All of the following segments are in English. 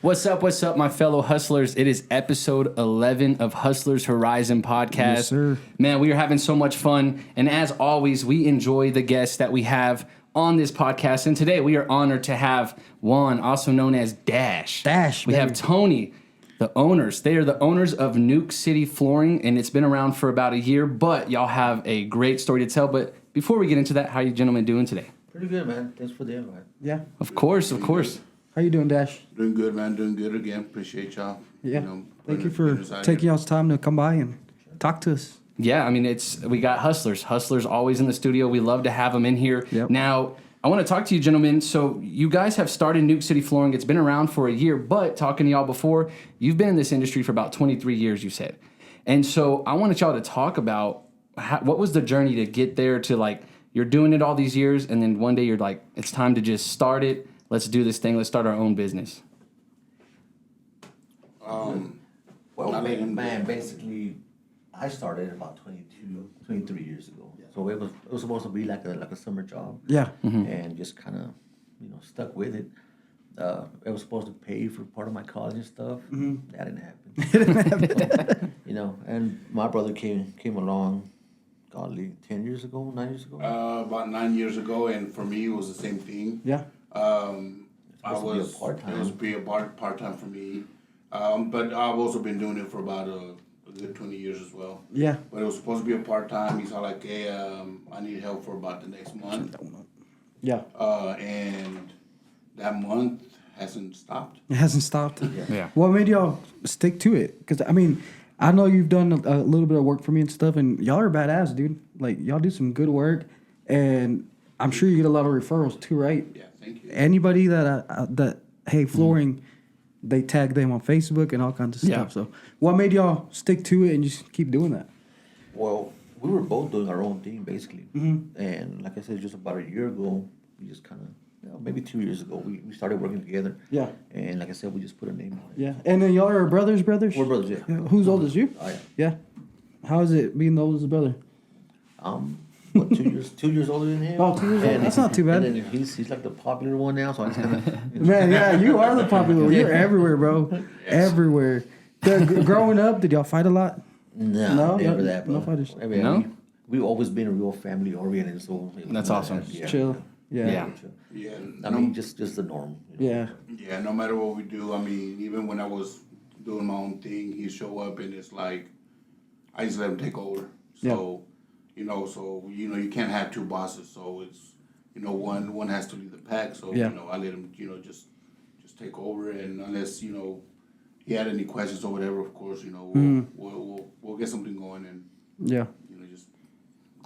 What's up, my fellow hustlers? It is episode 11 of Hustlers Horizon podcast. Yes, sir. Man, we are having so much fun. And as always, we enjoy the guests that we have on this podcast. And today we are honored to have Juan, also known as Dash. Dash, We baby. have Tony, the owners. They are the owners of NukeCity Flooring, and it's been around for about a year, but y'all have a great story to tell. But before we get into that, how you gentlemen doing today? Pretty good, man. Thanks for the invite. Yeah. Of course. How you doing, Dash? Doing good, man. Doing good again. Appreciate y'all. Yeah. putting Thank you for us out taking here. y'all's time to come by and talk to us. Yeah, I mean, we got hustlers. Hustlers always in the studio. We love to have them in here. Yep. Now, I want to talk to you, gentlemen. So you guys have started NukeCity Flooring. It's been around for a year, but talking to y'all before, you've been in this industry for about 23 years, you said. And so I wanted y'all to talk about what was the journey to get there to, like, you're doing it all these years, and then one day you're like, it's time to just start it. Let's do this thing. Let's start our own business. Well, man, basically, I started about 23 years ago. So it was supposed to be like a summer job. Yeah. And just kind of, stuck with it. It was supposed to pay for part of my college and stuff. That didn't happen. And my brother came along, godly, 9 years ago. About 9 years ago, and for me, it was the same thing. Yeah. It was to be a part-time for me. But I've also been doing it for about a good 20 years as well. Yeah. But it was supposed to be a part-time. He's all like, hey, I need help for about the next month. Yeah. And that month hasn't stopped. It hasn't stopped. Yeah. What made y'all stick to it? Because, I mean, I know you've done a little bit of work for me and stuff, and y'all are badass, dude. Like, y'all do some good work, and I'm sure you get a lot of referrals too, right? Yeah, thank you. Anybody that hey, flooring, they tag them on Facebook and all kinds of Yeah. stuff. So what made y'all stick to it and just keep doing that? Well, we were both doing our own thing, basically. And like I said, just about a year ago, we just kind of, maybe 2 years ago, we started working together. Yeah. And like I said, we just put a name on it. Yeah. And then y'all are brothers? We're brothers, yeah. Who's old as you? Oh, yeah. Yeah. How is it being the oldest brother? What, 2 years older than him? Oh, 2 years older. That's not too bad. And then he's like the popular one now, so I just kind of... Man, yeah, you are the popular one. You're everywhere, bro. Yes. Everywhere. Growing up, did y'all fight a lot? No, never that, bro. no fighters. I mean, No? we've always been real family oriented, so... That's awesome. Yeah. Chill. Yeah. Yeah. Yeah. I mean, just the norm. Yeah. Yeah, no matter what we do, I mean, even when I was doing my own thing, he'd show up and it's like, I just let him take over. So, you can't have two bosses. So it's, one has to lead the pack. So, Yeah. I let him, just take over. And unless, he had any questions or whatever, of course, we'll get something going and, Yeah. just.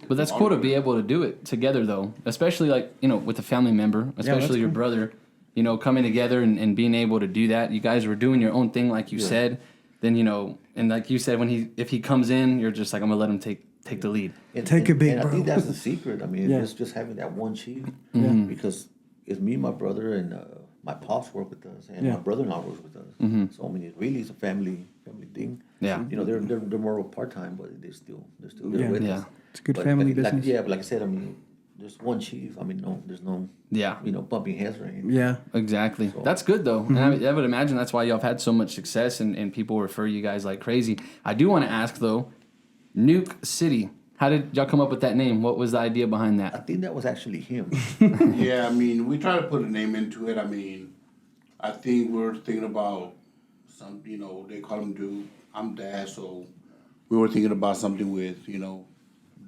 But that's cool to be able to do it together, though, especially like, with a family member, especially your cool. brother, coming together and being able to do that. You guys were doing your own thing, like you said. Then, and like you said, if he comes in, you're just like, I'm going to let him take the lead. Take it big, and bro. I think that's the secret. I mean, Yeah. it's just having that one chief. Mm-hmm. Because it's me, my brother, and my pops work with us, and Yeah. my brother-in-law works with us. So I mean, it's a family thing. Yeah. They're more of part-time, but they're still there Yeah. with Yeah. us. It's a good But family like, business. But like I said, I mean, there's one chief. I mean, there's no Yeah. bumping heads or anything. Yeah. Exactly. That's good, though. And I would imagine that's why y'all have had so much success and people refer you guys like crazy. I do want to ask, though, NukeCity, how did y'all come up with that name? What was the idea behind I that? think that was actually him. Yeah, I mean, we try to put a name into it. I mean, I think we're thinking about some, they call him Duke. I'm Dash, so we were thinking about something with,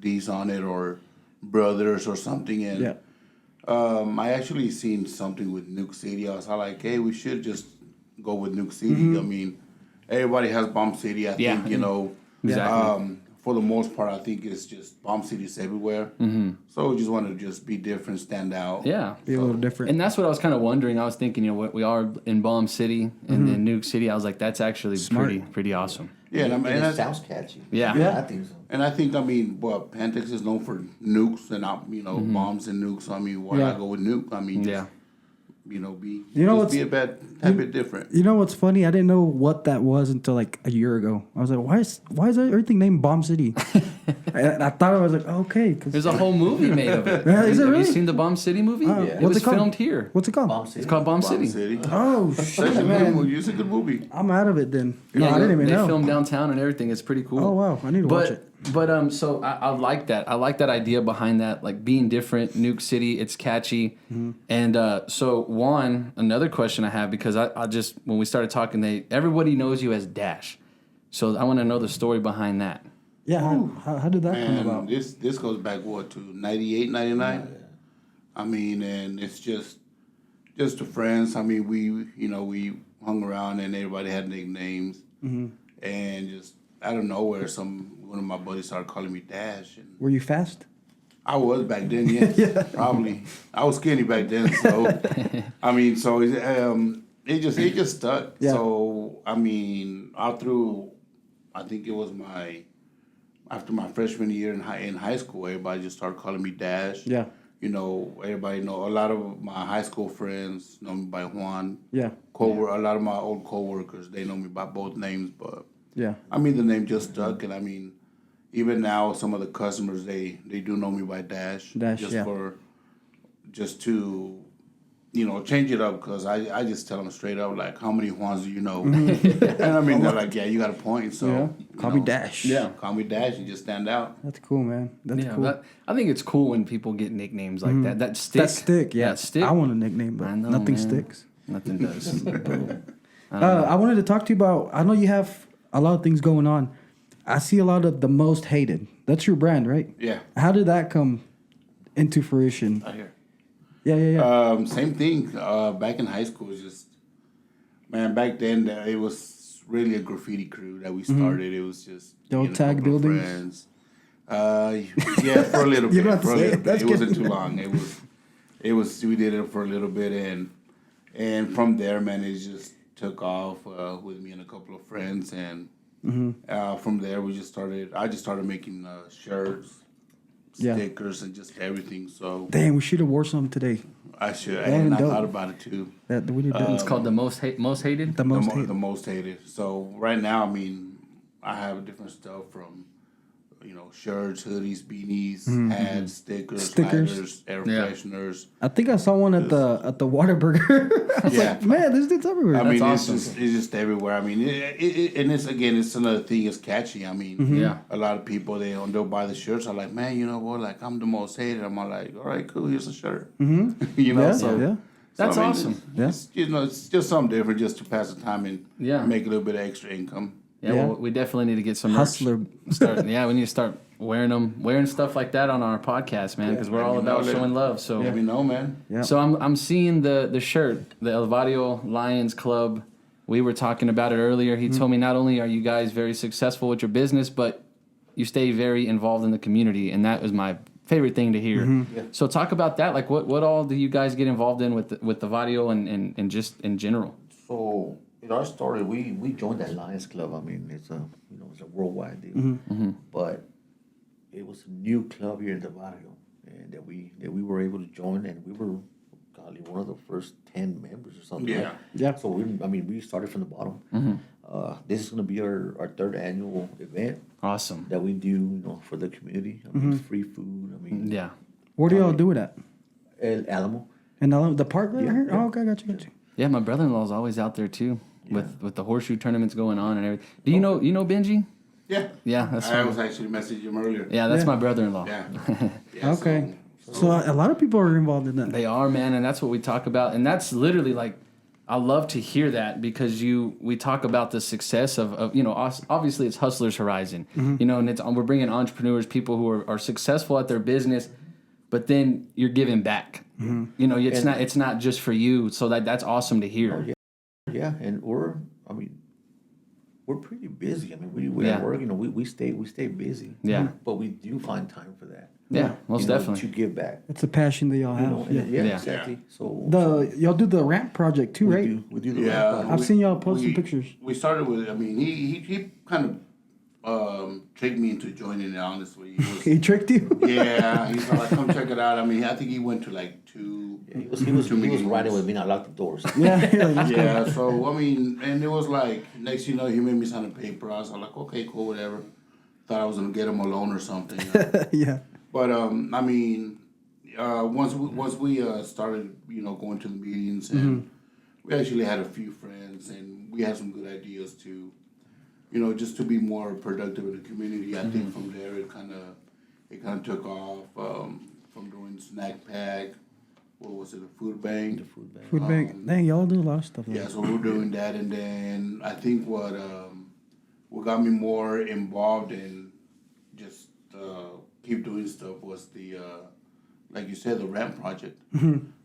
D's on it or brothers or something. And Yeah. I actually seen something with NukeCity. I was like, hey, we should just go with NukeCity. I mean, everybody has Bomb City. I Yeah. think, Exactly. for the most part, I think it's just Bomb Cities everywhere. So we just want to just be different, stand out. Yeah. Be a little different. And that's what I was kind of wondering. I was thinking, we are in Bomb City and then NukeCity. I was like, that's actually pretty awesome. Yeah, and and it sounds catchy. Yeah. Yeah. I think so. And I think, Pantex is known for nukes and, bombs and nukes. So, why Yeah. not go with nuke? I mean, Yeah. be what's be a bit different. You know what's funny? I didn't know what that was until like a year ago. I was like, why is everything named Bomb City? And I thought I was like, okay. There's a whole movie made of it. Yeah, is it Have really? you seen the Bomb City movie? It What's was it called? filmed here. What's it called? Bomb City. It's called Bomb City. City. Oh It's shit, a good man! movie. It's a good movie. I'm out of it then. No, Yeah, I didn't even they know. filmed downtown and everything. It's pretty cool. Oh wow, I need to watch it. But so I like that. I like that idea behind that, like being different. Nuke City, it's catchy. Mm-hmm. And so Juan, another question I have, because I just when we started talking, everybody knows you as Dash. So I want to know the story behind that. Yeah, how did that come And about? this goes back to 98, 99. I mean, and it's just the friends. I mean, we hung around and everybody had nicknames, and just out of nowhere, one of my buddies started calling me Dash, and Were you fast? I was back then, yes, probably. I was skinny back then, so I mean, so it just stuck. Yeah. So I mean, I think it was after my freshman year in high school, everybody just started calling me Dash. Yeah. Everybody know, a lot of my high school friends know me by Juan. Yeah. A lot of my old coworkers, they know me by both names, but Yeah. I mean the name just stuck, and I mean even now some of the customers they do know me by Dash. Dash, just yeah. just to change it up, because I just tell them straight up, like, how many Juans do you know? And I mean, they're like, yeah, you got a point. So Yeah. Call me Dash. Yeah. call me Dash. You just stand out. That's cool, man. That's Yeah, cool. I think it's cool when people get nicknames like that. That stick. That stick, yeah. That stick. I want a nickname, but I know, nothing man. sticks. Nothing does. I wanted to talk to you about. I know you have a lot of things going on. I see a lot of the most hated. That's your brand, right? Yeah. How did that come into fruition? I hear. Yeah. Same thing. Back in high school, it's just, man, back then it was really a graffiti crew that we started. It was just Don't me and a tag couple of buildings? friends. Yeah, for a little bit. You don't have to For a say little it. bit. That's It wasn't good. too long. It was. We did it for a little bit, and from there, man, it just took off with me and a couple of friends, and from there I just started making shirts, Yeah. stickers, and just everything. So Damn, we should have wore some today. I should. Damn, And I dope. thought about it too. That we need to. It's called the most hated. the most hated. The most hated. So right now, I mean, I have different stuff from, shirts, hoodies, beanies, hats, stickers, lighters, air Yeah. fresheners. I think I saw one at the Whataburger. I was Yeah. like, man, this dude's everywhere. I mean, awesome. it's just everywhere. I mean, and it's another thing. It's catchy. I mean, Yeah. a lot of people they'll buy the shirts. I'm like, man, like I'm the most hated. I'm like, all right, cool. Here's a shirt. Mm-hmm. yeah, so yeah. That's I mean, awesome. It's just something different, just to pass the time and Yeah. make a little bit of extra income. Yeah, Yeah. well, we definitely need to get some merch. Hustler. We need to start wearing stuff like that on our podcast, man, because we're all let me about know, showing love. So, Let me know, man. Yeah. so I'm seeing the shirt, the El Barrio Lions Club. We were talking about it earlier. He told me not only are you guys very successful with your business, but you stay very involved in the community, and that was my favorite thing to hear. Yeah. So talk about that. Like, what all do you guys get involved in with the Barrio and just in general? So our story, we joined that Lions Club. I mean, it's a worldwide deal, but it was a new club here in the barrio, and that we were able to join, and we were golly one of the first 10 members or something. Yeah. Like. Yeah. So we started from the bottom. This is going to be our third annual event Awesome. that we do, for the community. I mean, free food. I mean, Yeah. Where do y'all do it at? El Alamo. In the park right here? Yeah. Oh, okay, got you. Yeah, my brother-in-law's always out there too, with the horseshoe tournaments going on and everything. Do you know Benji? Yeah. Yeah, that's I fine. was actually messaging him earlier. Yeah, that's Yeah. my brother-in-law. Yeah. Okay. So a lot of people are involved in that. They are, man, and that's what we talk about, and that's literally like, I love to hear that because we talk about the success of obviously it's Hustler's Horizon, and we're bringing entrepreneurs, people who are successful at their business, but then you're giving back. It's not just for you, so that's awesome to hear. Yeah, and we're pretty busy. I mean, we Yeah. at work, we stay busy. Yeah. But we do find time for that. Yeah, most to definitely. give back. It's a passion that y'all have. Yeah, Yeah. exactly. So Y'all do the ramp project too, right? we do the Yeah. right project. I've seen y'all post some pictures. We started with, I mean, he kind of tricked me into joining it. Honestly, he was, He tricked you. yeah, he's like, come check it out. I mean, I think he went to like two. Yeah, he was riding with me. I locked the doors. Yeah, yeah. Yeah, so I mean, and it was like next, he made me sign a paper. I was like, okay, cool, whatever. Thought I was gonna get him a loan or something. Yeah. But I mean, once we started, going to the meetings, and we actually had a few friends, and we had some good ideas to, just to be more productive in the community. I think from there it kind of took off. From doing snack pack, what was it, a food bank? The food bag. Food bank. Dang, y'all do a lot of stuff. Yeah, so we were doing that, and then I think what got me more involved in just keep doing stuff was the like you said, the ramp project.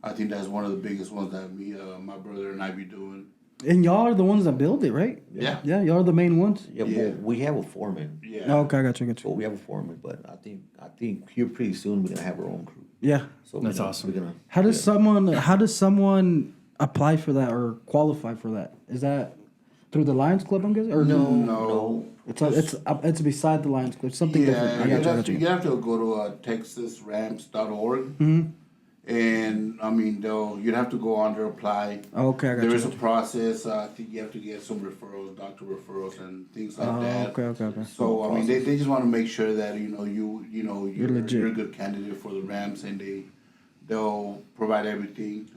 I think that's one of the biggest ones that my brother and I be doing. And y'all are the ones that build it, right? Yeah. Yeah, y'all are the main ones. Yeah, Yeah. well, we have a foreman. Yeah. Oh, okay, I got you. So we have a foreman, but I think here pretty soon we're gonna have our own crew. Yeah. So That's awesome. We're gonna. How does someone apply for that or qualify for that? Is that through the Lions Club, I'm guessing? Or No. It's beside the Lions Club. Something different. I got you. You have to go to texasramps.org. And I mean, you'd have to go on there, apply. Okay, I got There you. is a process. I think you have to get some referrals, doctor referrals, and things like that. Okay. So I mean, they just want to make sure that you're legit. you're a good candidate for the ramps, and they'll provide everything,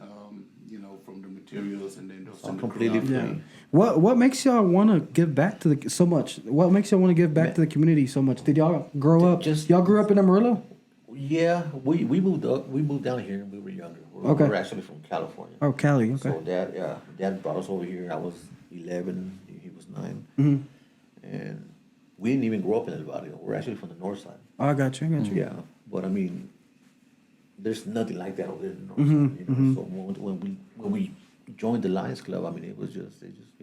from the materials, and then they'll send the crew completely out. free. Yeah. What makes y'all want to give back to the so much? What makes y'all want to give back to the community so much? Did y'all grow up? Y'all grew up in Amarillo? Yeah, we moved up. We moved down here when we were younger. Okay. We're actually from California. Oh, Cali. Okay. So dad brought us over here. I was 11. He was 9. And we didn't even grow up in El Barrio. We're actually from the north side. Oh, I got you. Yeah, but I mean, there's nothing like that over there in the north side. So when we joined the Lions Club, I mean, it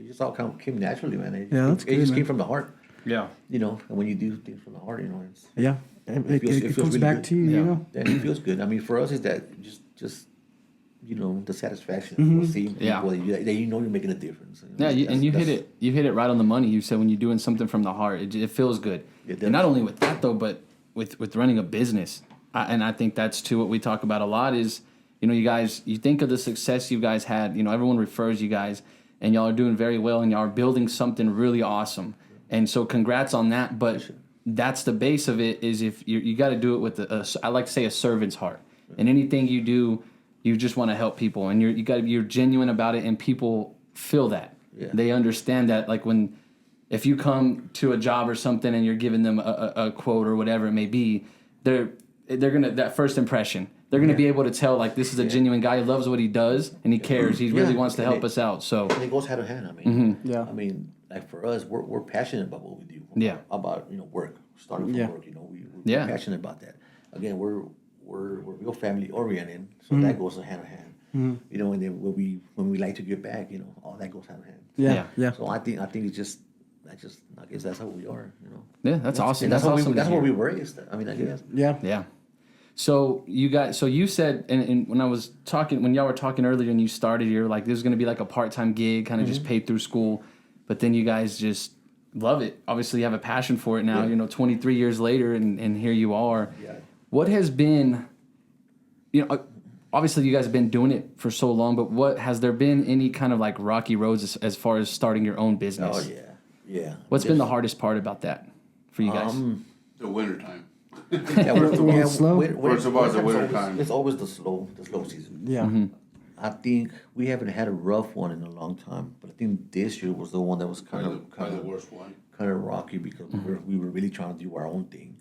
just all came naturally, man. It that's good, just man. came from the heart. Yeah. And when you do things from the heart, it's Yeah. It feels comes really back good. to you, Yeah. then it feels good. I mean, for us, is that just the satisfaction of seeing people Yeah. that you're making a difference. Yeah, you hit it right on the money. You said when you're doing something from the heart, it feels good. It does. And not only with that though, but with running a business. And I think that's too what we talk about a lot is, you guys, you think of the success you guys had. Everyone refers you guys, and y'all are doing very well, and y'all are building something really awesome. And so, congrats on that. But that's the base of it. Is if you got to do it with I like to say a servant's heart. And anything you do, you just want to help people, and you're genuine about it, and people feel that. Yeah. They understand that. Like if you come to a job or something, and you're giving them a quote or whatever it may be, they're gonna, that first impression, they're gonna be able to tell, like, this is a genuine guy. He loves what he does, and he cares. He really wants to help us out. So And it goes hand in hand. I mean, Yeah. I mean, like for us, we're passionate about what we do. Yeah. About work, starting from Yeah. work. We're Yeah. passionate about that. Again, we're real family oriented, so that goes hand in hand. And then when we like to give back, all that goes hand in hand. Yeah. So I think it's just I guess that's how we are. yeah, that's awesome. And that's awesome. that's to what hear. we were raised. I mean, I guess. Yeah. Yeah. So you said, and when y'all were talking earlier and you started, you're like, this is going to be like a part-time gig, kind of just paid through school. But then you guys just love it. Obviously you have a passion for it now, 23 years later, and here you are. Yeah. What has been, obviously you guys have been doing it for so long, but has there been any kind of like rocky roads as far as starting your own business? Oh yeah. What's been the hardest part about that for you guys? The wintertime. Yeah, slow? First of all, it's the winter time. It's always the slow season. Yeah. I think we haven't had a rough one in a long time, but I think this year was the one that was kind Probably the of worst one. kind of rocky because we were really trying to do our own thing.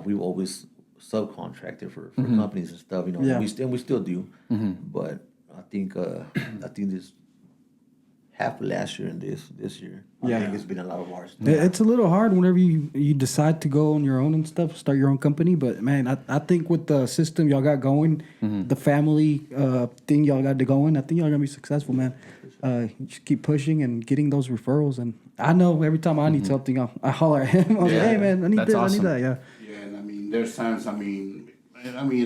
We always subcontracted for companies and stuff. Yeah. We still do, but I think this half of last year and this year, I think it's been a lot of ours. It's a little hard whenever you decide to go on your own and stuff, start your own company. But man, I think with the system y'all got going, the family thing y'all got going, I think y'all gonna be successful, man. You just keep pushing and getting those referrals. And I know every time I need something, I holler at him. I was like, hey man, I need That's this, awesome. I need that. Yeah, and I mean, there's times. I mean,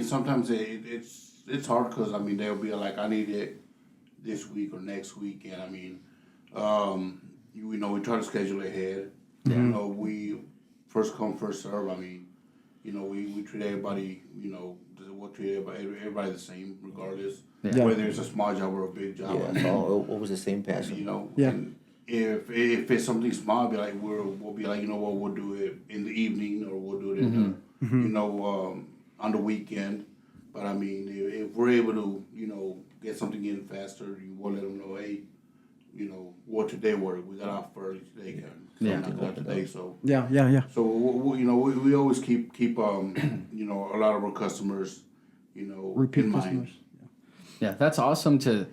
sometimes it's hard because they'll be like, I need it this week or next week, and we try to schedule ahead. You know, we first come, first serve. I mean, you know, we treat everybody, you know, we'll treat everybody the same, regardless. Yeah. Whether it's a small job or a big job. Yeah, I mean, it's always the same passion. you know, Yeah. and if it's something small, be like we'll be like, you know what, we'll do it in the evening, or we'll do it in the, you know, on the weekend. But I mean, if we're able to, you know, get something in faster, you will let them know, hey, you know, what today work? We got off early today, something like that today. So Yeah. so you know, we always keep you know, a lot of our customers, you know, Repeat in customers. mind. Yeah, that's awesome to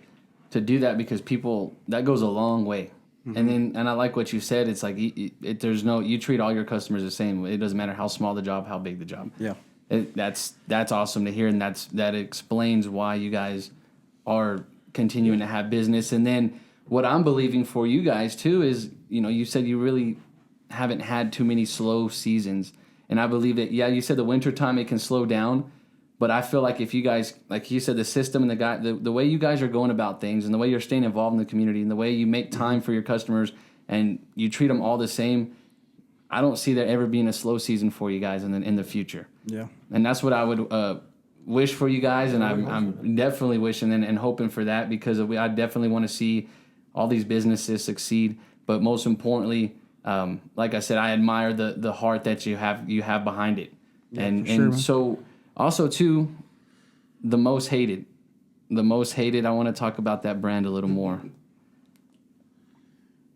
do that, because people, that goes a long way. And I like what you said. It's like there's no, you treat all your customers the same. It doesn't matter how small the job, how big the job. Yeah. That's awesome to hear, and that explains why you guys are continuing to have business. And then what I'm believing for you guys too is, you know, you said you really haven't had too many slow seasons, and I believe that. Yeah, you said the winter time it can slow down, but I feel like if you guys, like you said, the system and the way you guys are going about things, and the way you're staying involved in the community, and the way you make time for your customers, and you treat them all the same, I don't see there ever being a slow season for you guys in the future. Yeah. And that's what I would wish for you guys, and I'm definitely wishing and hoping for that, because I definitely want to see all these businesses succeed. But most importantly, like I said, I admire the heart that you have behind it, and for sure, man. so also too, the most hated. I want to talk about that brand a little more.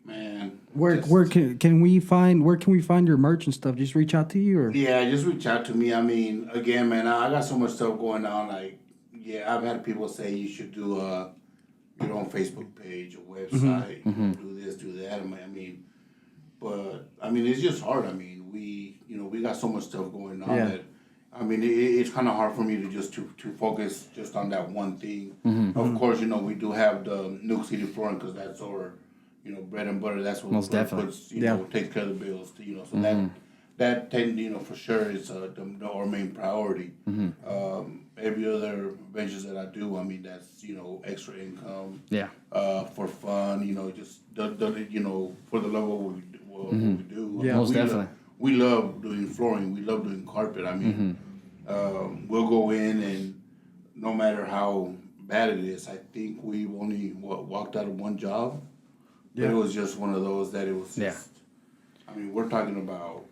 Man, Where can we find your merch and stuff? Just reach out to you, or yeah, just reach out to me. I mean, again, man, I got so much stuff going on. Like, yeah, I've had people say you should do your own Facebook page, a website, do this, do that. I mean, but I mean, it's just hard. I mean, we got so much stuff going on that. I mean, it's kind of hard for me to just to focus just on that one thing. Of course, you know, we do have the NukeCity Flooring, because that's our, you know, bread and butter. That's what Most definitely. puts, you know, takes care of the bills. You know, so that you know, for sure is our main priority. Every other ventures that I do, I mean, that's, you know, extra income. Yeah. For fun, you know, just you know, for the love of what we do. Yeah. Most definitely. We love doing flooring. We love doing carpet. I mean, we'll go in, and no matter how bad it is, I think we've only walked out of one job. But it was just one of those that it was just, I mean, we're talking about,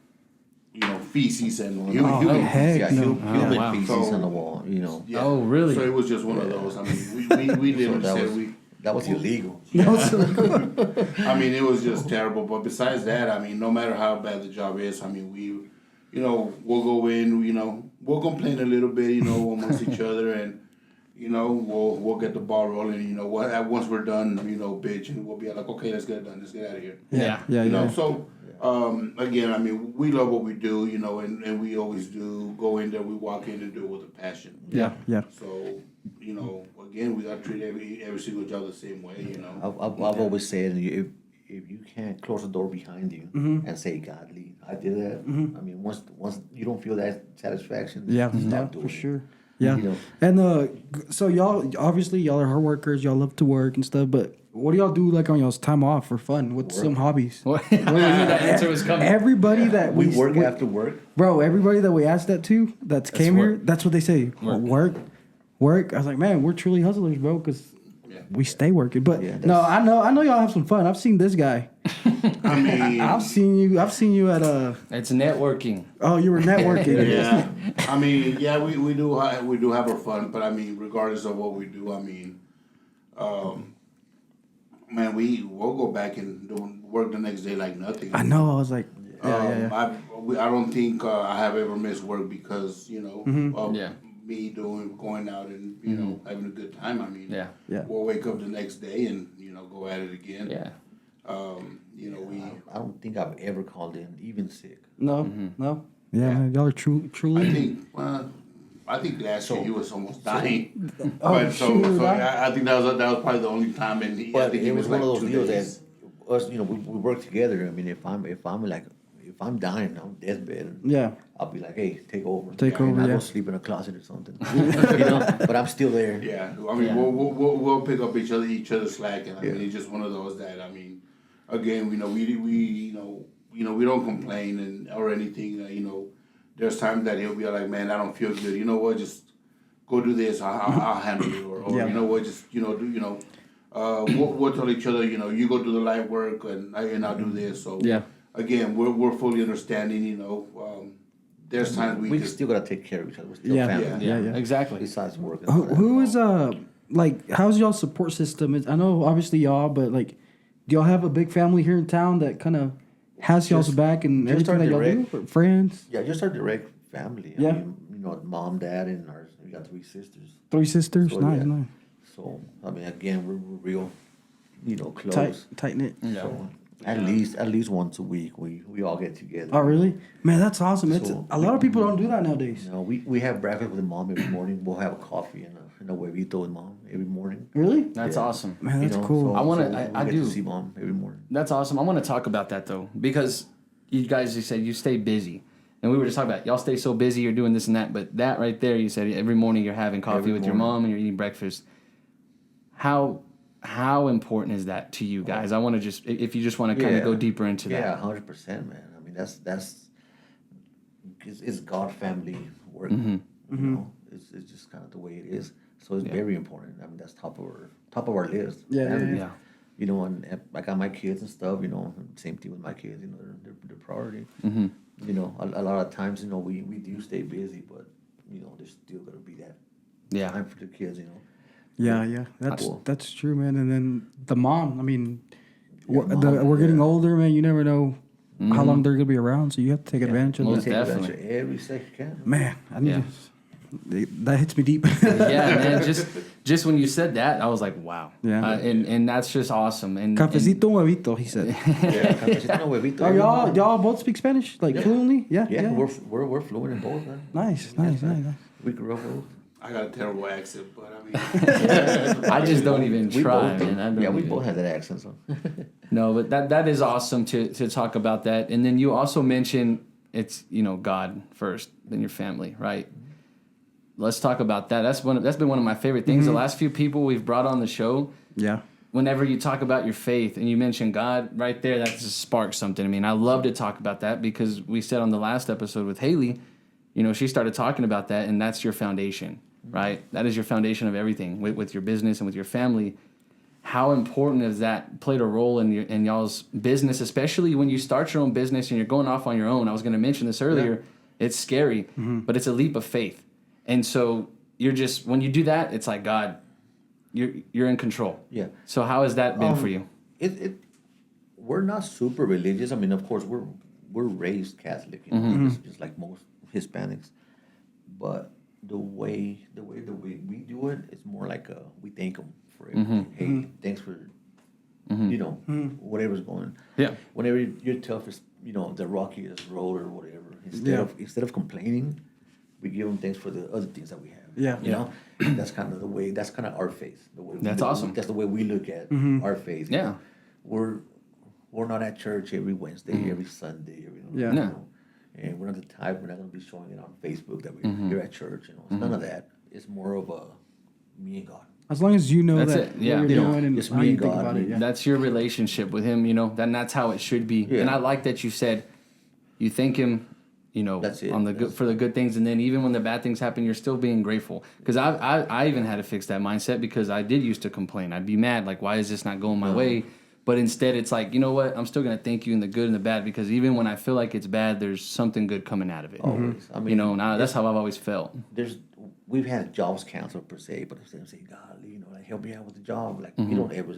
you know, feces and human heck Yeah, no. human wow. feces So- on the wall, you know. Yeah. Oh, really? So it was just one of those. I mean, we literally that said was- That was illegal. I mean, it was just terrible. But besides that, I mean, no matter how bad the job is, I mean, you know, we'll go in, you know, we'll complain a little bit, you know, amongst each other, and, you know, we'll get the ball rolling. You know, once we're done, you know, bitching, we'll be like, okay, let's get it done. Let's get out of here. Yeah. You know, so again, I mean, we love what we do, you know, and we always do go in there. We walk in and do it with a passion. Yeah. So, you know, again, we got to treat every single job the same way, you know. I've always said, if you can't close the door behind you and say, God, Lee, I did that. I mean, once you don't feel that satisfaction, stop doing for it. sure. Yeah, You know. and so y'all are hard workers. Y'all love to work and stuff. But what do y'all do like on y'all's time off for fun? What's some hobbies? I knew that answer was coming. Everybody that We work after work. bro. Everybody that we asked that to that's came here, that's what they say. Work. I was like, man, we're truly hustlers, bro, because we stay working. But Yeah, no, I know y'all have some fun. I've seen this guy. I mean, I've seen you at It's networking. Oh, you were networking. yeah. I mean, yeah, we do have our fun, but I mean, regardless of what we do, I mean, man, we'll go back and do work the next day like nothing. I know. I was like, yeah. I don't think I have ever missed work because, you know, of Yeah. me going out and, you know, having a good time. I mean, Yeah. we'll wake up the next day and, you know, go at it again. Yeah. You know, I don't think I've ever called in, even sick. No. Yeah, man, y'all are truly. I think last year he was almost dying. Oh, But so shoot, I think that was probably the only time, and I But think he it was one like of those 2 deals days. that us, you know, we work together. I mean, if I'm dying, I'm deathbed. Yeah. I'll be like, hey, take over. Take And over, I yeah. go sleep in a closet or something. You know, but I'm still there. Yeah, I mean, we'll pick up each other's slack, and I mean, it's just one of those that I mean, again, you know, we we don't complain or anything. There's times that he'll be like, man, I don't feel good. You know what? Just go do this. I'll handle it. Or Yeah. you know what? Just we'll tell each other. You go do the light work and I'll do this. So Yeah. again, we're fully understanding. There's times We just still gotta take care of each other. We're still Yeah. family. Yeah. Exactly. Besides work. And Who, all that. who is like how's y'all support system? I know obviously y'all, but like, do y'all have a big family here in town that kind of has y'all's back and just everything that our y'all do? Or friends, Yeah, just our direct family. Yeah. I mean, mom, dad, and we got 3 sisters. 3 sisters, So, nice, yeah. nice, So I mean, again, we're real, close. tight knit. So at least once a week, we all get together. Oh really? Man, that's awesome. It's So, a lot of people don't do that nowadays. We have breakfast with mom every morning. We'll have a coffee and a huevito with mom every morning. Really? That's awesome. Man, that's cool. So, I wanna- so I we get do. to see mom every morning. That's awesome. I want to talk about that though, because you guys, you said you stay busy, and we were just talking about y'all stay so busy. You're doing this and that, but that right there, you said every morning you're having coffee Every with your morning. mom and you're eating breakfast. How important is that to you guys? I want to just, if you just want to kind of go deeper into Yeah, that. 100%, man. I mean, that's it's God family work. Mm-hmm. It's just kind of the way it is. So it's very important. I mean, that's top of our list. Yeah, Family. yeah. And I got my kids and stuff. Same thing with my kids. They're priority. Mm-hmm. A lot of times, we do stay busy, but there's still gonna be that Yeah. time for the kids. Yeah. Cool. That's true, man. And then the mom. I mean, mom, we're getting yeah. older, man. You never know how long they're gonna be around, so you have to take advantage of Most that. Take definitely. advantage of every second you can. Man, I need Yeah. that hits me deep. Yeah, man. Just when you said that, I was like, wow. Yeah. And that's just awesome. And Cafecito huevito, he said. Yeah, cafecito no huevito Oh, every morning. y'all both speak Spanish like fluently? Yeah. Yeah, we're fluent in both, man. Nice. We grew up with. I got a terrible accent, but I mean, I just don't even We try, both do. man. I don't Yeah, we even- both have that accent. So. No, but that is awesome to talk about that. And then you also mentioned it's God first, then your family, right? Let's talk about that. That's been one of my favorite things. The last few people we've brought on the show, Yeah. whenever you talk about your faith and you mention God right there, that just sparks something. I mean, I love to talk about that because we said on the last episode with Haley, she started talking about that, and that's your foundation, right? That is your foundation of everything with your business and with your family. How important has that played a role in y'all's business, especially when you start your own business and you're going off on your own? I was going to mention this earlier. Yeah. It's scary, but it's a leap of faith. And so when you do that, it's like, God, you're in control. Yeah. So how has that been for you? We're not super religious. I mean, of course, we're raised Catholic, just like most Hispanics. But the way we do it, it's more like we thank them for everything. Hey, thanks for whatever's going. Yeah. Whenever you're toughest, the rockiest road or whatever, instead of complaining, we give them thanks for the other things that we have. Yeah. That's kind of the way. That's kind of our faith. The way That's awesome. That's the way we look at our faith. Yeah. We're not at church every Wednesday, every Sunday, Yeah. No. And we're not the type. We're not going to be showing it on Facebook that we're at church. It's none of that. It's more of a me and God. As long as you know That's that it, yeah. what You you're know, doing and it's how me you and think God, about it. Yeah. That's your relationship with him, then that's how it should be. Yeah. And I like that you said you thank him, That's it. on the good for the good things, and then even when the bad things happen, you're still being grateful. Because I even had to fix that mindset because I did used to complain. I'd be mad, like, why is this not going my way? But instead, it's like, you know what? I'm still gonna thank you in the good and the bad, because even when I feel like it's bad, there's something good coming out of it. Always. I mean, And that's how I've always felt. we've had jobs counselor per se, but instead of saying, golly, like help me out with the job, like you don't ever,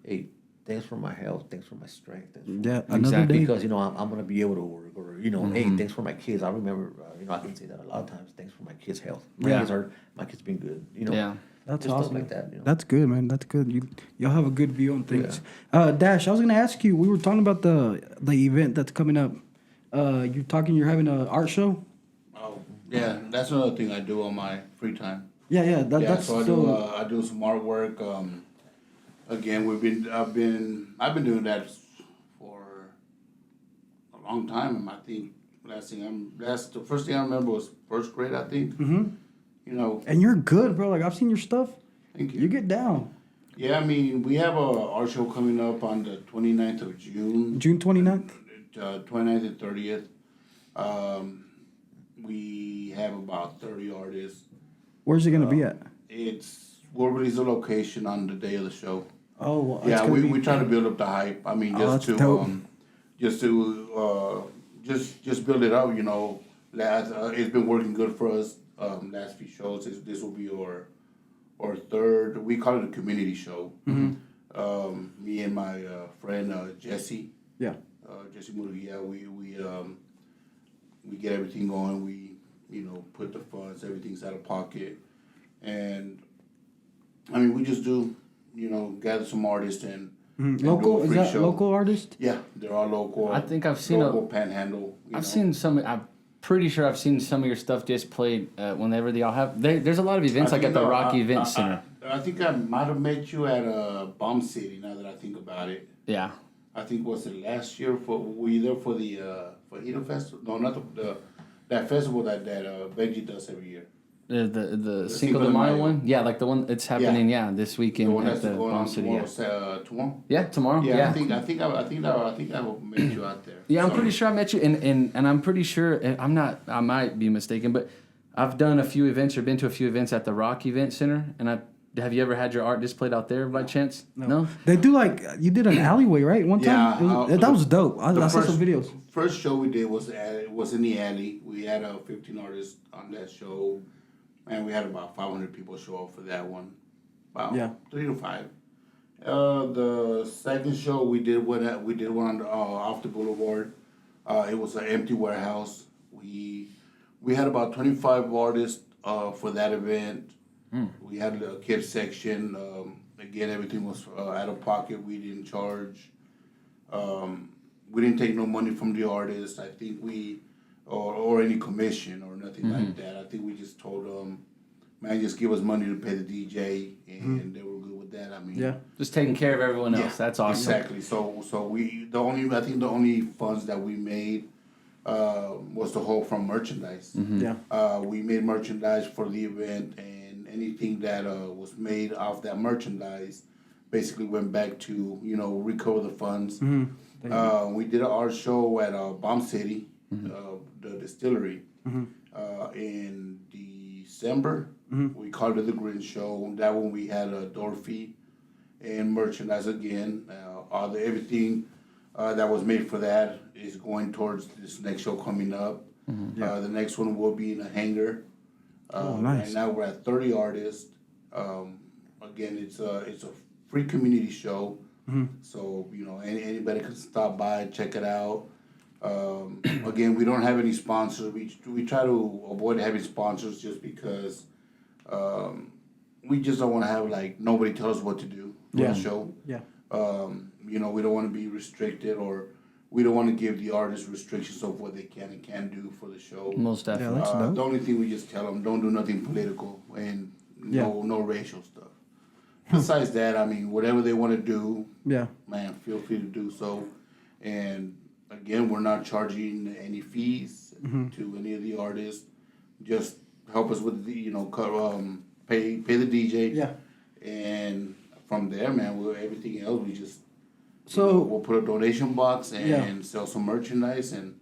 hey, thanks for my health, thanks for my strength, Yeah, another Exactly. day. because I'm gonna be able to work, or hey, thanks for my kids. I remember, I can say that a lot of times. Thanks for my kids' health. My kids been good. Yeah. That's just awesome. stuff like that. That's good, man. That's good. Y'all have a good view on things. Dash, I was gonna ask you. We were talking about the event that's coming up. You're having an art show. oh yeah, that's another thing I do on my free time. Yeah. That's So I do some artwork. Again, I've been doing that for a long time. I think the first thing I remember was first grade. I think. And you're good, bro. Like I've seen your stuff. Thank you. You get down. Yeah, I mean, we have a art show coming up on the 29th of June. June 29th. 29th and 30th. We have about 30 artists. Where's it gonna be at? We'll release a location on the day of the show. Oh, well, it's Yeah, gonna we be- try to build up the hype. I mean, Oh, just that's to dope. just build it up. You know, it's been working good for us. Last few shows, this will be our third. We call it a community show. Me and my friend Jesse. Yeah. Jesse Murguia, we get everything going. We put the funds, everything's out of pocket, and I mean we just do gather some artists and do Local? a Is free that show. local artist? Yeah, they're all local. I think I've seen local Panhandle. I've seen some. I'm pretty sure I've seen some of your stuff just played whenever they all have. There's a lot of events like at the Rocky Event Center. I think I might have met you at Bomb City. Now that I think about it. Yeah. I think was it last year were you there for the Fajito Festival? No, not that festival that Veggie does every year. The Cinco de Mayo one? Yeah, like the one it's happening. Yeah, this The weekend one at that's the going Bomb on City. tomorrow. Tomorrow. Yeah, tomorrow. Yeah, Yeah, I think I met you out there. Yeah, I'm So- pretty sure I met you, and I'm pretty sure I might be mistaken, but I've done a few events or been to a few events at the Rock Event Center, and have you ever had your art displayed out there by chance? No. They do you did an alleyway, right? One time? Yeah, That was dope. I saw some videos. First show we did was in the alley. We had 15 artists on that show, and we had about 500 people show up for that one. About 3 to 5. The second show we did one on off the boulevard. It was an empty warehouse. We had about 25 artists for that event. We had a kids section. Again, everything was out of pocket. We didn't charge. We didn't take no money from the artists. I think or any commission or nothing like that. I think we just told them, man, just give us money to pay the DJ, and they were good with that. I mean, Just taking care of everyone else. yeah, That's awesome. Exactly. So I think the only funds that we made was the whole from merchandise. Yeah. We made merchandise for the event, and anything that was made off that merchandise basically went back to recover the funds. We did an art show at Bomb City, the distillery, in December. We called it the Green Show. That one we had a door fee and merchandise again. Everything that was made for that is going towards this next show coming up. The next one will be in a hangar. Nice. And now we're at 30 artists. Again, it's a free community show. So anybody can stop by, check it out. Again, we don't have any sponsors. We try to avoid having sponsors just because we just don't want to have nobody tell us what to do for the show. Yeah. We don't want to be restricted, or we don't want to give the artists restrictions of what they can and can't do for the show. Most definitely. that's dope. The only thing we just tell them, don't do nothing political and no racial stuff. Besides that, I mean, whatever they want to do, man, feel free to do so. And again, we're not charging any fees to any of the artists. Just help us with the, pay the DJ. Yeah. And from there, man, everything else we just So we'll put a donation box and sell some merchandise, and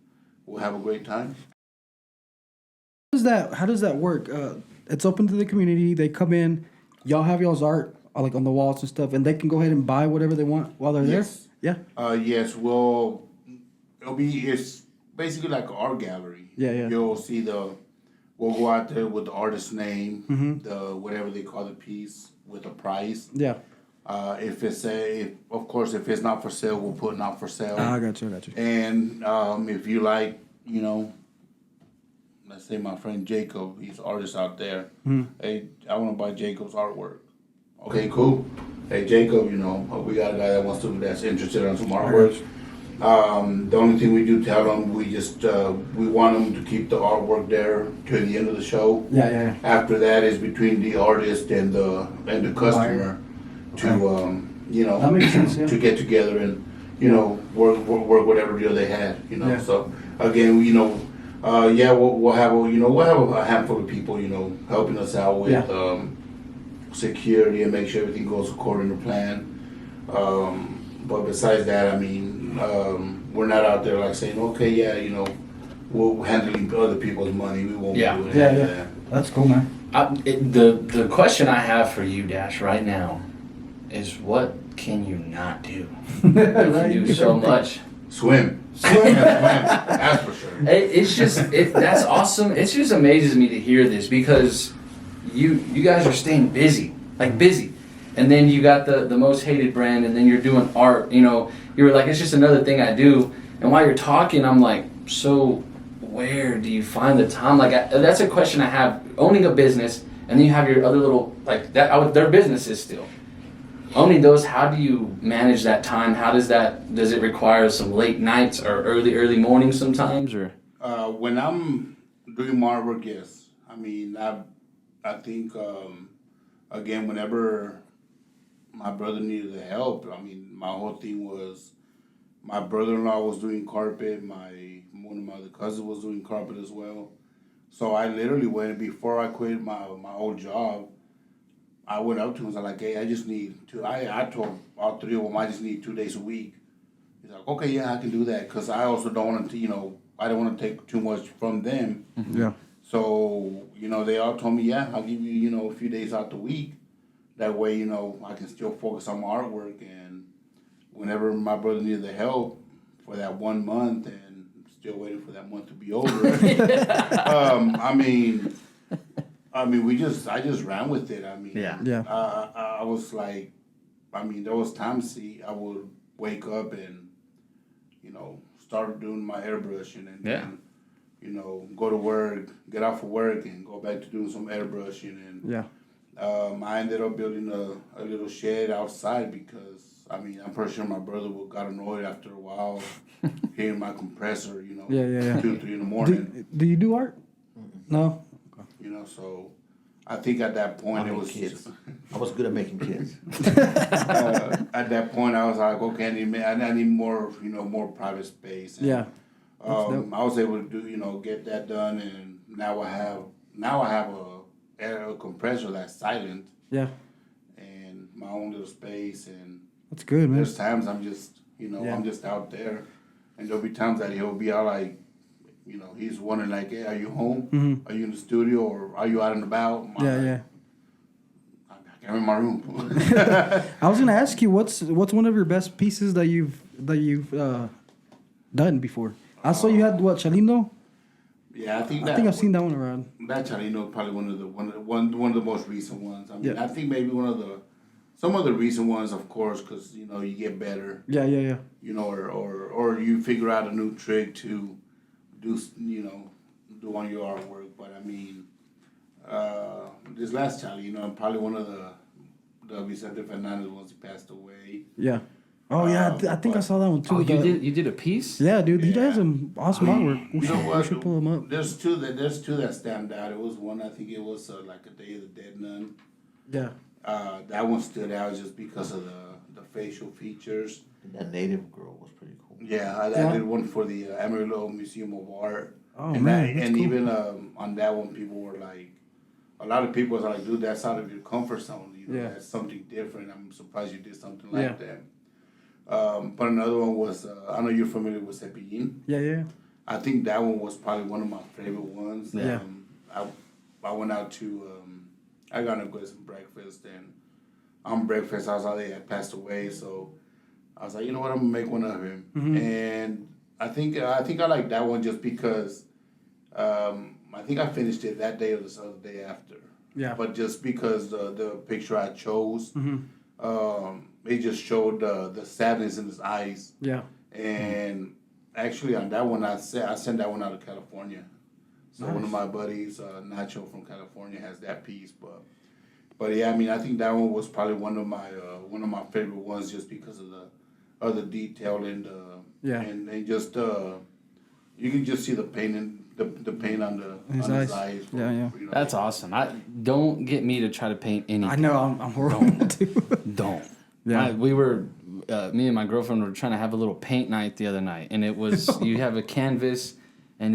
we'll have a great time. how does that work? It's open to the community. They come in. Y'all have y'all's art on the walls and stuff, and they can go ahead and buy whatever they want while they're Yes. there. Yeah. Yes. Well, it's basically like an art gallery. Yeah. You'll see we'll go out there with the artist's name, the whatever they call the piece, with a price. Yeah. If it's not for sale, we'll put not for sale. I got you. And if you like, let's say my friend Jacob, he's an artist out there. Hey, I want to buy Jacob's artwork. Okay, cool. Hey, Jacob, we got a guy that's interested in some artwork. The only thing we do tell them, we want them to keep the artwork there to the end of the show. Yeah. After that is between the artist and the customer to That makes sense, yeah. to get together and work whatever deal they had. Yeah. So again, we'll have a handful of people helping us out with security and make sure everything goes according to plan. But besides that, I mean, we're not out there like saying, okay, yeah, you know, we're handling other people's money. We won't Yeah. be doing Yeah, any of yeah. that. That's cool, man. The question I have for you, Dash, right now, is what can you not do? You can do so much. Swim. Swim. That's for sure. That's awesome. It just amazes me to hear this because you guys are staying busy, like busy. And then you got the most hated brand, and then you're doing art. You know, you're like, it's just another thing I do. And while you're talking, I'm like, so where do you find the time? Like, that's a question I have. Owning a business, and then you have your other little, like, their businesses still. Owning those, how do you manage that time? Does it require some late nights or early mornings sometimes, or? When I'm doing my artwork, yes. I mean, I think, again, whenever my brother needed the help, I mean, my whole thing was my brother-in-law was doing carpet, one of my other cousins was doing carpet as well. So I literally went, before I quit my old job, I went up to him and was like, hey, I just need I told all three of them, I just need 2 days a week. He's like, okay, yeah, I can do that. Because I also don't want to, you know, I don't want to take too much from them. Yeah. So, you know, they all told me, yeah, I'll give you, you know, a few days out the week. That way, you know, I can still focus on my artwork. And whenever my brother needed the help for that 1 month, and still waiting for that month to be over, I just ran with it. I mean, Yeah. I was like, I mean, there was times I would wake up and, you know, start doing my airbrushing and then, you know, go to work, get off of work and go back to doing some airbrushing. And I ended up building a little shed outside because, I mean, I'm pretty sure my brother got annoyed after a while hearing my compressor, you know, 2, 3 in the morning. Do you do art? No. You know, so I think at that point it was kids. I was good at making kids. At that point, I was like, okay, I need more, you know, more private space. And, I was able to do, you know, get that done, and now I have a compressor that's silent. Yeah. And my own little space, and that's good, man. There's times I'm just, you know, I'm just out there, and there'll be times that he'll be out like, you know, he's wondering like, hey, are you home? Mm-hmm. Are you in the studio, or are you out and about? I'm in my room. I was gonna ask you, what's one of your best pieces that you've done before? I saw you had what, Chalino? Yeah, I think I've seen that one around. That Chalino is probably one of the most recent ones. I mean, I think maybe some of the recent ones, of course, because you know you get better. Yeah. You know, or you figure out a new trick to do on your artwork. But I mean, this last Charlie, you know, probably one of the Vicente Fernandez ones, he passed away. Yeah. Oh yeah, I think I saw that one too. Oh, you did a piece? Yeah, dude, he does some awesome artwork. We should pull him up. There's two that stand out. It was one, I think it was like a Day of the Dead Nun. Yeah. That one stood out just because of the facial features. That native girl was pretty cool. Yeah, I did one for the Amarillo Museum of Art. Oh, man, and cool. Even on that one, people were like, a lot of people were like, dude, that's out of your comfort zone. You know, that's something different. I'm surprised you did something like that. But another one was, I know you're familiar with Cepillín. Yeah. I think that one was probably one of my favorite ones. Yeah. I went out to, I got to go to some breakfast, and on breakfast, I saw they had passed away, so I was like, you know what, I'm going to make one of him. Mm-hmm. And I think I like that one just because I think I finished it that day or the other day after. Yeah. But just because the picture I chose, it just showed the sadness in his eyes. Yeah. And actually on that one, I sent that one out to California. So nice. One of my buddies, Nacho from California, has that piece. But yeah, I mean, I think that one was probably one of my favorite ones just because of the detail and and just you can just see the pain the pain on his eyes. Yeah. You know, that's awesome. Don't get me to try to paint anything. I know I'm horrible too. Don't. Yeah. We were me and my girlfriend were trying to have a little paint night the other night, and it was you have a canvas, and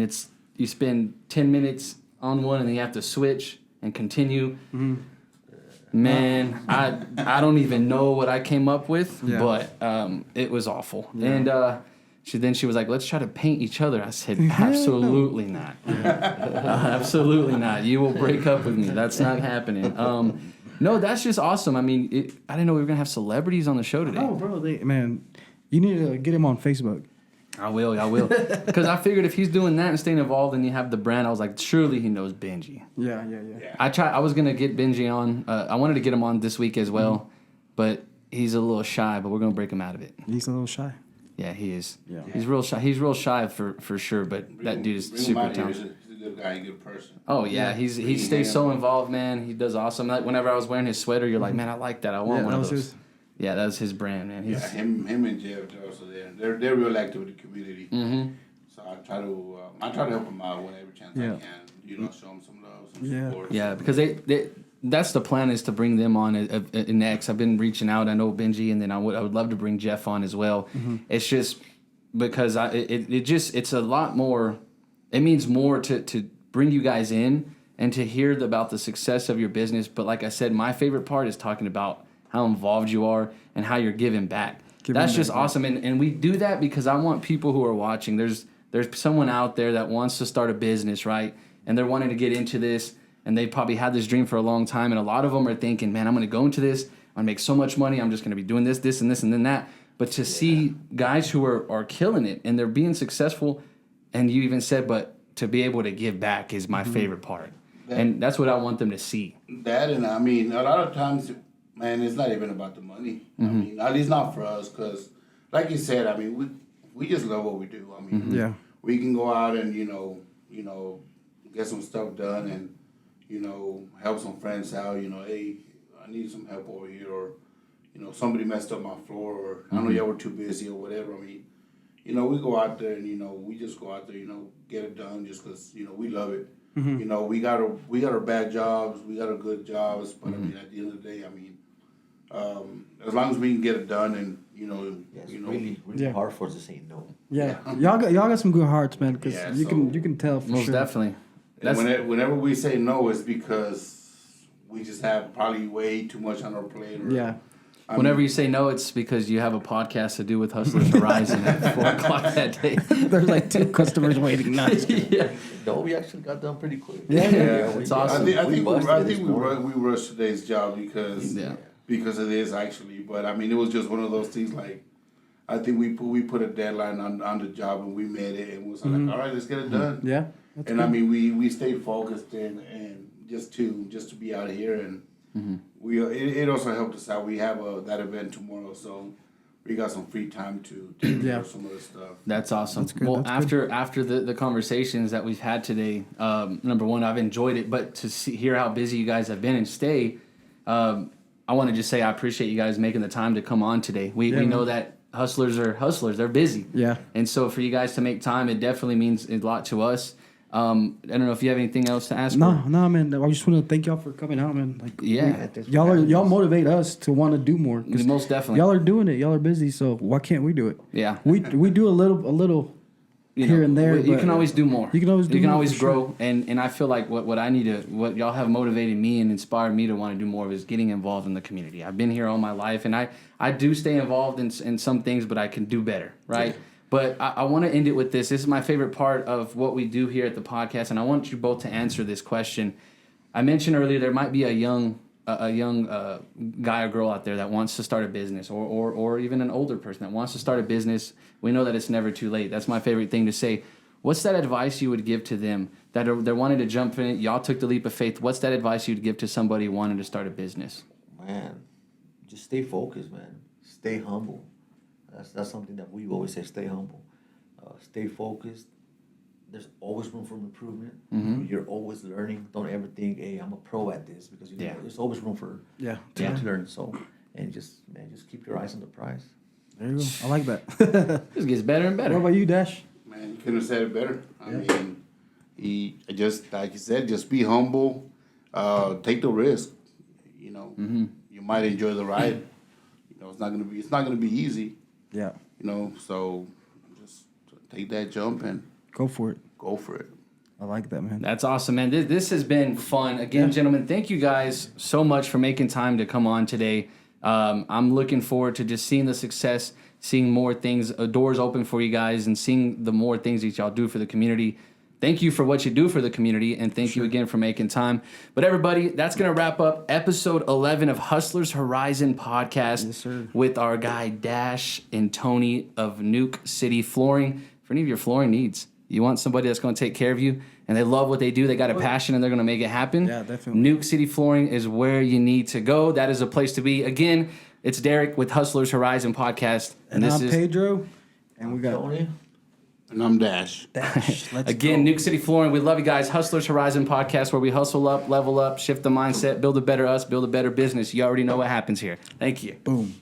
you spend 10 minutes on one, and then you have to switch and continue. Mm-hmm. Man, I don't even know what I came up with, but it was awful. Yeah. And She was like, let's try to paint each other. I said, absolutely not. Absolutely not. You will break up with me. That's not happening. No, that's just awesome. I mean, I didn't know we were going to have celebrities on the show today. Oh, bro, man, you need to get him on Facebook. I will. Because I figured if he's doing that and staying involved and you have the brand, I was like, surely he knows Benji. Yeah. I was going to get Benji on. I wanted to get him on this week as well, but he's a little shy, but we're going to break him out of it. He's a little shy. Yeah, he is. Yeah. He's real shy. He's real shy for sure, but that dude is super talented. He's a good guy, a good person. Oh yeah, he stays so involved, man. He does awesome. Like whenever I was wearing his sweater, you're like, man, I like that. I want one of those. Yeah, that was his brand, man. Him and Jeff, they're also there. They're real active in the community. Mm-hmm. So I try to help them out whenever chance I can. Show them some love, some support. Yeah, because that's the plan, is to bring them on next. I've been reaching out. I know Benji, and then I would love to bring Jeff on as well. Mm-hmm. It's just because it's a lot more. It means more to bring you guys in and to hear about the success of your business. But like I said, my favorite part is talking about how involved you are and how you're giving back. That's just awesome. And we do that because I want people who are watching. There's someone out there that wants to start a business, right? And they're wanting to get into this, and they probably had this dream for a long time. And a lot of them are thinking, man, I'm going to go into this. I'm going to make so much money. I'm just going to be doing this, and this, and then that. But to see guys who are killing it and they're being successful, and you even said, but to be able to give back is my favorite part. And that's what I want them to see. That, and I mean, a lot of times, man, it's not even about the money. I mean, at least not for us, because like you said, I mean, we just love what we do. I mean, we can go out and, get some stuff done and, help some friends out, hey, I need some help over here, or, somebody messed up my floor, or I know y'all were too busy or whatever. I mean, we go out there and, we just go out there, get it done just because, we love it. Mm-hmm. We got our bad jobs, we got our good jobs, but I mean, at the end of the day, I mean, as long as we can get it done and, it's really hard for us to say no. Yeah. Y'all got some good hearts, man, because you can tell for most sure. Definitely. Whenever we say no, it's because we just have probably way too much on our plate. Whenever you say no, it's because you have a podcast to do with Hustlers Horizon at 4 o'clock that day. There's like 2 customers waiting. No, we actually got done pretty quick. Yeah, it's awesome. I think we rushed today's job because it is actually. But I mean, it was just one of those things. Like, I think we put a deadline on the job and we made it, and was like, all right, let's get it done. Yeah. And good. I mean, we stayed focused and just to be out here, and it also helped us out. We have that event tomorrow, so we got some free time to do some of the stuff. That's awesome. That's good. Well, That's after the conversations that we've had today, number one, I've enjoyed it, but to hear how busy you guys have been and stay, I want to just say I appreciate you guys making the time to come on today. We know that hustlers are hustlers; they're busy. Yeah. And so for you guys to make time, it definitely means a lot to us. I don't know if you have anything else to ask. No, man. I just want to thank y'all for coming out, man. Like, y'all motivate us to want to do more. Most definitely. Y'all are doing it. Y'all are busy, so why can't we do it? Yeah. We do a little here and there. You can always do more. You can always grow. Sure. And I feel like what y'all have motivated me and inspired me to want to do more of is getting involved in the community. I've been here all my life, and I do stay involved in some things, but I can do better, right? Yeah. But I want to end it with this. This is my favorite part of what we do here at the podcast, and I want you both to answer this question. I mentioned earlier there might be a young guy or girl out there that wants to start a business, or even an older person that wants to start a business. We know that it's never too late. That's my favorite thing to say. What's that advice you would give to them that they're wanting to jump in it? Y'all took the leap of faith. What's that advice you'd give to somebody wanting to start a business? Man, just stay focused, man. Stay humble. That's something that we always say, stay humble. Stay focused. There's always room for improvement. Mm-hmm. You're always learning. Don't ever think, hey, I'm a pro at this, because there's always room for to learn. So, and just keep your eyes on the prize. There you go. I like that. Just gets better and better. What about you, Dash? Man, you couldn't have said it better. I mean, just like you said, just be humble. Take the risk. You might enjoy the ride. It's not gonna be easy. Yeah. So just take that jump and go for it. I like that, man. That's awesome, man. This has been fun. Again, gentlemen, thank you guys so much for making time to come on today. I'm looking forward to just seeing the success, seeing more things, doors open for you guys, and seeing the more things that y'all do for the community. Thank you for what you do for the community, and thank you again for making time. But everybody, that's going to wrap up episode 11 of Hustlers Horizon podcast with our guy Dash and Tony of NukeCity Flooring. For any of your flooring needs, you want somebody that's going to take care of you, and they love what they do, they got a passion, and they're going to make it happen. Yeah, definitely. NukeCity Flooring is where you need to go. That is a place to be. Again, it's Derek with Hustlers Horizon podcast. And I'm Pedro. And we got Tony. And I'm Dash. Let's Again, go. NukeCity Flooring. We love you guys. Hustlers Horizon podcast, where we hustle up, level up, shift the mindset, build a better us, build a better business. You already know what happens here. Thank you. Boom.